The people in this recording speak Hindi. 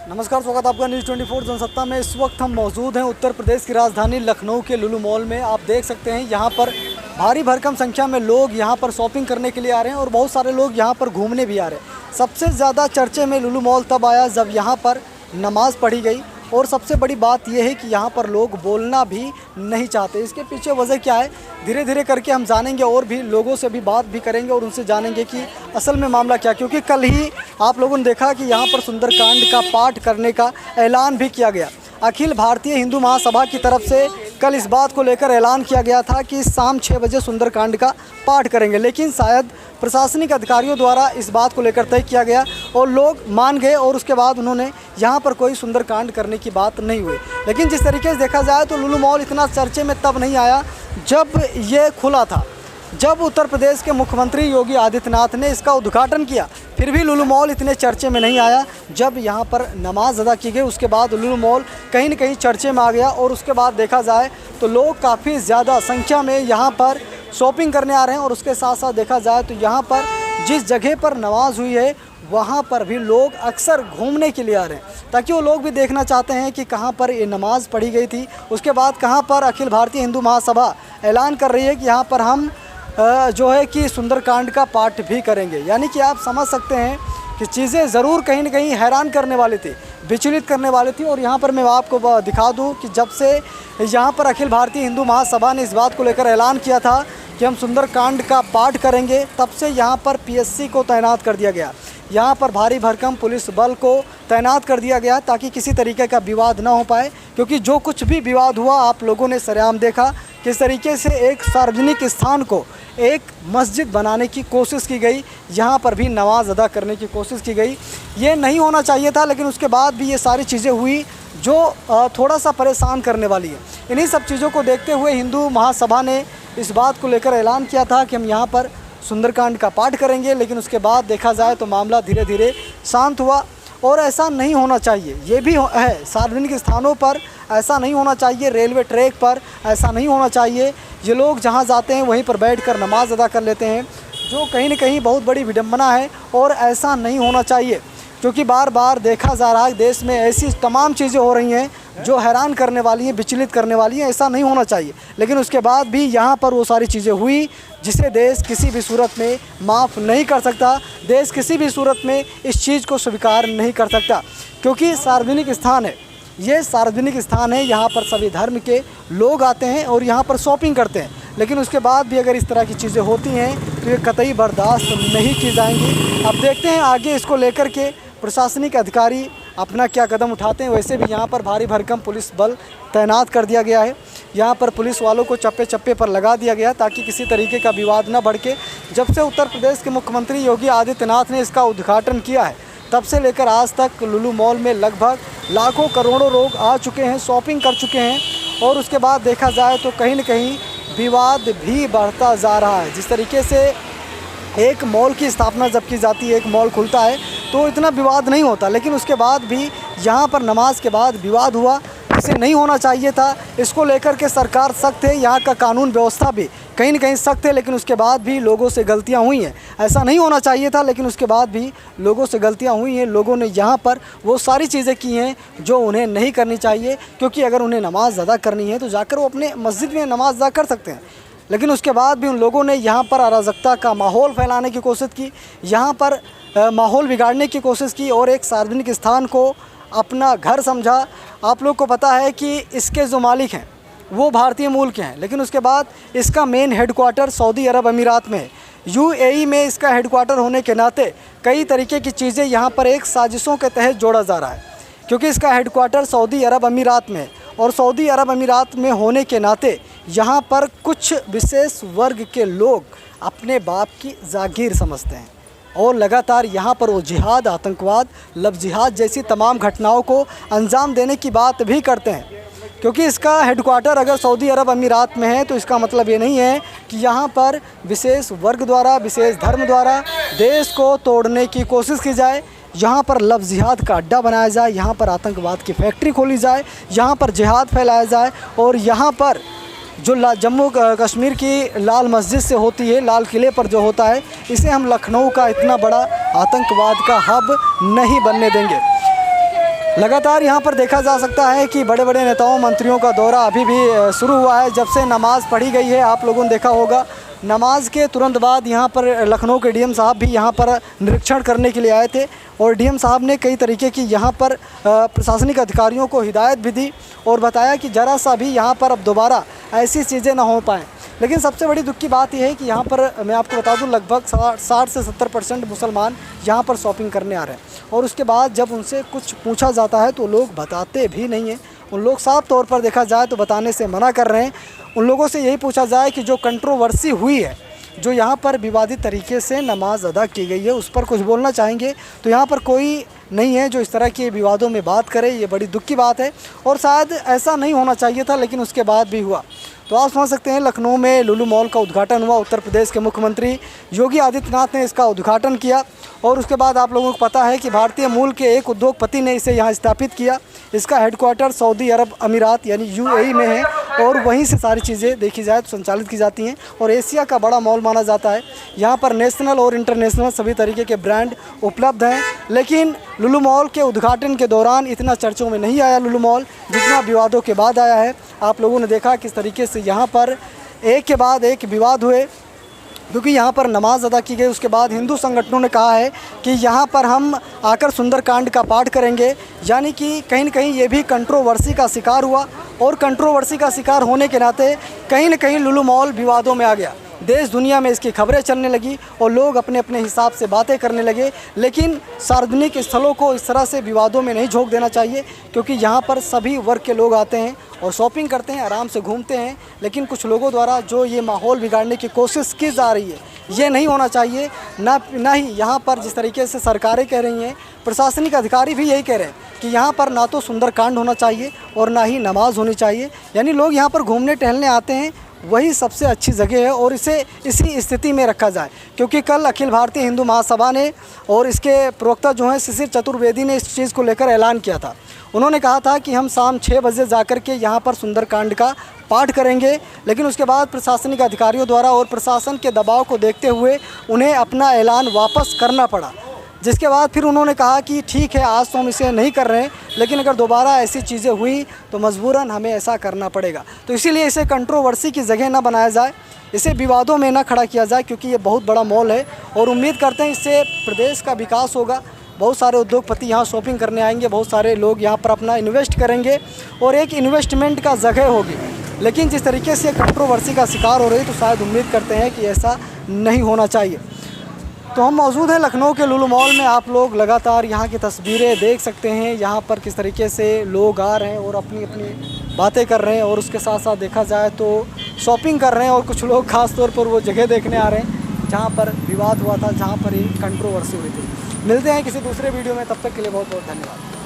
नमस्कार, स्वागत आपका न्यूज़ 24 जनसत्ता में। इस वक्त हम मौजूद हैं उत्तर प्रदेश की राजधानी लखनऊ के लुलु मॉल में। आप देख सकते हैं यहाँ पर भारी भरकम संख्या में लोग यहाँ पर शॉपिंग करने के लिए आ रहे हैं और बहुत सारे लोग यहाँ पर घूमने भी आ रहे हैं। सबसे ज़्यादा चर्चे में लुलु मॉल तब आया जब यहाँ पर नमाज़ पढ़ी गई और सबसे बड़ी बात यह है कि यहाँ पर लोग बोलना भी नहीं चाहते। इसके पीछे वजह क्या है, धीरे धीरे करके हम जानेंगे और भी लोगों से भी बात भी करेंगे और उनसे जानेंगे कि असल में मामला क्या। क्योंकि कल ही आप लोगों ने देखा कि यहाँ पर सुंदरकांड का पाठ करने का ऐलान भी किया गया। अखिल भारतीय हिंदू महासभा की तरफ से कल इस बात को लेकर ऐलान किया गया था कि शाम 6 बजे सुंदरकांड का पाठ करेंगे, लेकिन शायद प्रशासनिक अधिकारियों द्वारा इस बात को लेकर तय किया गया और लोग मान गए और उसके बाद उन्होंने यहाँ पर कोई सुंदरकांड करने की बात नहीं हुई। लेकिन जिस तरीके से देखा जाए तो लुलु मॉल इतना चर्चे में तब नहीं आया जब ये खुला था, जब उत्तर प्रदेश के मुख्यमंत्री योगी आदित्यनाथ ने इसका उद्घाटन किया। फिर भी लुलु मॉल इतने चर्चे में नहीं आया जब यहाँ पर नमाज अदा की गई। उसके बाद लुलु मॉल कहीं न कहीं चर्चे में आ गया और उसके बाद देखा जाए तो लोग काफ़ी ज़्यादा संख्या में यहाँ पर शॉपिंग करने आ रहे हैं। और उसके साथ साथ देखा जाए तो यहाँ पर जिस जगह पर नमाज हुई है वहाँ पर भी लोग अक्सर घूमने के लिए आ रहे हैं, ताकि वो लोग भी देखना चाहते हैं कि कहाँ पर ये नमाज़ पढ़ी गई थी। उसके बाद कहाँ पर अखिल भारतीय हिंदू महासभा ऐलान कर रही है कि यहाँ पर हम जो है कि सुंदरकांड का पाठ भी करेंगे। यानी कि आप समझ सकते हैं कि चीज़ें ज़रूर कहीं न कहीं हैरान करने वाली थी, विचलित करने वाली थी। और यहाँ पर मैं आपको दिखा दूँ कि जब से यहाँ पर अखिल भारतीय हिंदू महासभा ने इस बात को लेकर ऐलान किया था कि हम सुंदरकांड का पाठ करेंगे, तब से यहाँ पर पीएससी को तैनात कर दिया गया। यहाँ पर भारी भरकम पुलिस बल को तैनात कर दिया गया ताकि किसी तरीके का विवाद ना हो पाए। क्योंकि जो कुछ भी विवाद हुआ आप लोगों ने सरेआम देखा, किस तरीके से एक सार्वजनिक स्थान को एक मस्जिद बनाने की कोशिश की गई, यहाँ पर भी नमाज अदा करने की कोशिश की गई। ये नहीं होना चाहिए था, लेकिन उसके बाद भी ये सारी चीज़ें हुई जो थोड़ा सा परेशान करने वाली है। इन्हीं सब चीज़ों को देखते हुए हिंदू महासभा ने इस बात को लेकर ऐलान किया था कि हम यहाँ पर सुंदरकांड का पाठ करेंगे। लेकिन उसके बाद देखा जाए तो मामला धीरे धीरे शांत हुआ और ऐसा नहीं होना चाहिए। ये भी है, सार्वजनिक स्थानों पर ऐसा नहीं होना चाहिए, रेलवे ट्रैक पर ऐसा नहीं होना चाहिए। ये लोग जहाँ जाते हैं वहीं पर बैठकर नमाज अदा कर लेते हैं, जो कहीं न कहीं बहुत बड़ी विडंबना है और ऐसा नहीं होना चाहिए। क्योंकि बार बार देखा जा रहा है देश में ऐसी तमाम चीज़ें हो रही हैं जो हैरान करने वाली हैं, विचलित करने वाली हैं। ऐसा नहीं होना चाहिए, लेकिन उसके बाद भी यहाँ पर वो सारी चीज़ें हुई जिसे देश किसी भी सूरत में माफ़ नहीं कर सकता। देश किसी भी सूरत में इस चीज़ को स्वीकार नहीं कर सकता, क्योंकि सार्वजनिक स्थान है, ये सार्वजनिक स्थान है। यहाँ पर सभी धर्म के लोग आते हैं और यहाँ पर शॉपिंग करते हैं। लेकिन उसके बाद भी अगर इस तरह की चीज़ें होती हैं तो ये कतई बर्दाश्त नहीं की जाएंगी। अब देखते हैं आगे इसको लेकर के प्रशासनिक अधिकारी अपना क्या कदम उठाते हैं। वैसे भी यहाँ पर भारी भरकम पुलिस बल तैनात कर दिया गया है। यहाँ पर पुलिस वालों को चप्पे चप्पे पर लगा दिया गया ताकि किसी तरीके का विवाद न भड़के। जब से उत्तर प्रदेश के मुख्यमंत्री योगी आदित्यनाथ ने इसका उद्घाटन किया है, तब से लेकर आज तक लुलु मॉल में लगभग लाखों करोड़ों लोग आ चुके हैं, शॉपिंग कर चुके हैं। और उसके बाद देखा जाए तो कहीं न कहीं विवाद भी बढ़ता जा रहा है। जिस तरीके से एक मॉल की स्थापना जब की जाती है, एक मॉल खुलता है तो इतना विवाद नहीं होता, लेकिन उसके बाद भी यहाँ पर नमाज के बाद विवाद हुआ, इसे नहीं होना चाहिए था। इसको लेकर के सरकार सख्त है, यहाँ का कानून व्यवस्था भी कहीं न कहीं सख्त है, लेकिन उसके बाद भी लोगों से गलतियाँ हुई हैं। ऐसा नहीं होना चाहिए था, लेकिन उसके बाद भी लोगों से गलतियाँ हुई हैं। लोगों ने यहाँ पर वो सारी चीज़ें की हैं जो उन्हें नहीं करनी चाहिए। क्योंकि अगर उन्हें नमाज अदा करनी है तो जाकर वो अपने मस्जिद में नमाज अदा कर सकते हैं, लेकिन उसके बाद भी उन लोगों ने यहाँ पर अराजकता का माहौल फैलाने की कोशिश की, यहाँ पर माहौल बिगाड़ने की कोशिश की और एक सार्वजनिक स्थान को अपना घर समझा। आप लोग को पता है कि इसके जो मालिक हैं वो भारतीय मूल के हैं, लेकिन उसके बाद इसका मेन हेडक्वार्टर सऊदी अरब अमीरात में है। यूएई में इसका हेडक्वार्टर होने के नाते कई तरीके की चीज़ें यहाँ पर एक साजिशों के तहत जोड़ा जा रहा है। क्योंकि इसका हेडक्वार्टर सऊदी अरब अमीरात में है और सऊदी अरब अमीरात में होने के नाते यहाँ पर कुछ विशेष वर्ग के लोग अपने बाप की जागीर समझते हैं और लगातार यहाँ पर वो जिहाद, आतंकवाद, लव जिहाद जैसी तमाम घटनाओं को अंजाम देने की बात भी करते हैं। क्योंकि इसका हेडक्वार्टर अगर सऊदी अरब अमीरात में है तो इसका मतलब ये नहीं है कि यहाँ पर विशेष वर्ग द्वारा, विशेष धर्म द्वारा देश को तोड़ने की कोशिश की जाए। यहाँ पर लव जिहाद का अड्डा बनाया जाए, यहाँ पर आतंकवाद की फैक्ट्री खोली जाए, यहाँ पर जिहाद फैलाया जाए। और यहाँ पर जो जम्मू कश्मीर की लाल मस्जिद से होती है, लाल किले पर जो होता है, इसे हम लखनऊ का इतना बड़ा आतंकवाद का हब नहीं बनने देंगे। लगातार यहाँ पर देखा जा सकता है कि बड़े बड़े नेताओं मंत्रियों का दौरा अभी भी शुरू हुआ है। जब से नमाज़ पढ़ी गई है, आप लोगों ने देखा होगा, नमाज के तुरंत बाद यहाँ पर लखनऊ के डीएम साहब भी यहाँ पर निरीक्षण करने के लिए आए थे और डीएम साहब ने कई तरीके की यहाँ पर प्रशासनिक अधिकारियों को हिदायत भी दी और बताया कि ज़रा सा भी यहाँ पर अब दोबारा ऐसी चीज़ें ना हो पाएँ। लेकिन सबसे बड़ी दुख की बात यह है कि यहाँ पर मैं आपको बता दूँ लगभग 60 से 70% मुसलमान यहाँ पर शॉपिंग करने आ रहे हैं और उसके बाद जब उनसे कुछ पूछा जाता है तो लोग बताते भी नहीं हैं। उन लोग साफ तौर पर देखा जाए तो बताने से मना कर रहे हैं। उन लोगों से यही पूछा जाए कि जो कंट्रोवर्सी हुई है, जो यहाँ पर विवादित तरीके से नमाज अदा की गई है, उस पर कुछ बोलना चाहेंगे तो यहाँ पर कोई नहीं है जो इस तरह के विवादों में बात करे। ये बड़ी दुख की बात है और शायद ऐसा नहीं होना चाहिए था, लेकिन उसके बाद भी हुआ। तो आप समझ सकते हैं लखनऊ में लुलु मॉल का उद्घाटन हुआ। उत्तर प्रदेश के मुख्यमंत्री योगी आदित्यनाथ ने इसका उद्घाटन किया और उसके बाद आप लोगों को पता है कि भारतीय मूल के एक उद्योगपति ने इसे यहाँ स्थापित किया। इसका हेडक्वार्टर सऊदी अरब अमीरात यानी यूएई में है और वहीं से सारी चीज़ें देखी जाए तो संचालित की जाती हैं और एशिया का बड़ा मॉल माना जाता है। यहाँ पर नेशनल और इंटरनेशनल सभी तरीके के ब्रांड उपलब्ध हैं। लेकिन लुलु मॉल के उद्घाटन के दौरान इतना चर्चों में नहीं आया लुलु मॉल जितना विवादों के बाद आया है। आप लोगों ने देखा किस तरीके से यहाँ पर एक के बाद एक विवाद हुए, क्योंकि यहाँ पर नमाज अदा की गई। उसके बाद हिंदू संगठनों ने कहा है कि यहाँ पर हम आकर सुंदरकांड का पाठ करेंगे, यानी कि कहीं न कहीं ये भी कंट्रोवर्सी का शिकार हुआ और कंट्रोवर्सी का शिकार होने के नाते कहीं न कहीं लुलु मॉल विवादों में आ गया। देश दुनिया में इसकी खबरें चलने लगी और लोग अपने अपने हिसाब से बातें करने लगे। लेकिन सार्वजनिक स्थलों को इस तरह से विवादों में नहीं झोंक देना चाहिए, क्योंकि यहाँ पर सभी वर्ग के लोग आते हैं और शॉपिंग करते हैं, आराम से घूमते हैं। लेकिन कुछ लोगों द्वारा जो ये माहौल बिगाड़ने की कोशिश की जा रही है, ये नहीं होना चाहिए। ना ही यहाँ पर जिस तरीके से सरकारें कह रही हैं, प्रशासनिक अधिकारी भी यही कह रहे हैं कि यहाँ पर ना तो सुंदरकांड होना चाहिए और ना ही नमाज होनी चाहिए। यानी लोग यहाँ पर घूमने टहलने आते हैं, वही सबसे अच्छी जगह है और इसे इसी स्थिति में रखा जाए। क्योंकि कल अखिल भारतीय हिंदू महासभा ने और इसके प्रवक्ता जो हैं शिशिर चतुर्वेदी ने इस चीज़ को लेकर ऐलान किया था। उन्होंने कहा था कि हम शाम 6 बजे जाकर के यहाँ पर सुंदरकांड का पाठ करेंगे। लेकिन उसके बाद प्रशासनिक अधिकारियों द्वारा और प्रशासन के दबाव को देखते हुए उन्हें अपना ऐलान वापस करना पड़ा, जिसके बाद फिर उन्होंने कहा कि ठीक है, आज तो हम इसे नहीं कर रहे हैं, लेकिन अगर दोबारा ऐसी चीज़ें हुई तो मजबूरन हमें ऐसा करना पड़ेगा। तो इसीलिए इसे कंट्रोवर्सी की जगह ना बनाया जाए, इसे विवादों में ना खड़ा किया जाए, क्योंकि ये बहुत बड़ा मॉल है और उम्मीद करते हैं इससे प्रदेश का विकास होगा। बहुत सारे उद्योगपति यहाँ शॉपिंग करने आएंगे, बहुत सारे लोग यहाँ पर अपना इन्वेस्ट करेंगे और एक इन्वेस्टमेंट का जगह होगी। लेकिन जिस तरीके से कंट्रोवर्सी का शिकार हो रही, तो शायद उम्मीद करते हैं कि ऐसा नहीं होना चाहिए। तो हम मौजूद हैं लखनऊ के लुलु मॉल में। आप लोग लगातार यहाँ की तस्वीरें देख सकते हैं, यहाँ पर किस तरीके से लोग आ रहे हैं और अपनी अपनी बातें कर रहे हैं और उसके साथ साथ देखा जाए तो शॉपिंग कर रहे हैं और कुछ लोग ख़ास तौर पर वो जगह देखने आ रहे हैं जहाँ पर विवाद हुआ था, जहाँ पर ये कंट्रोवर्सी हुई थी। मिलते हैं किसी दूसरे वीडियो में, तब तक के लिए बहुत बहुत धन्यवाद।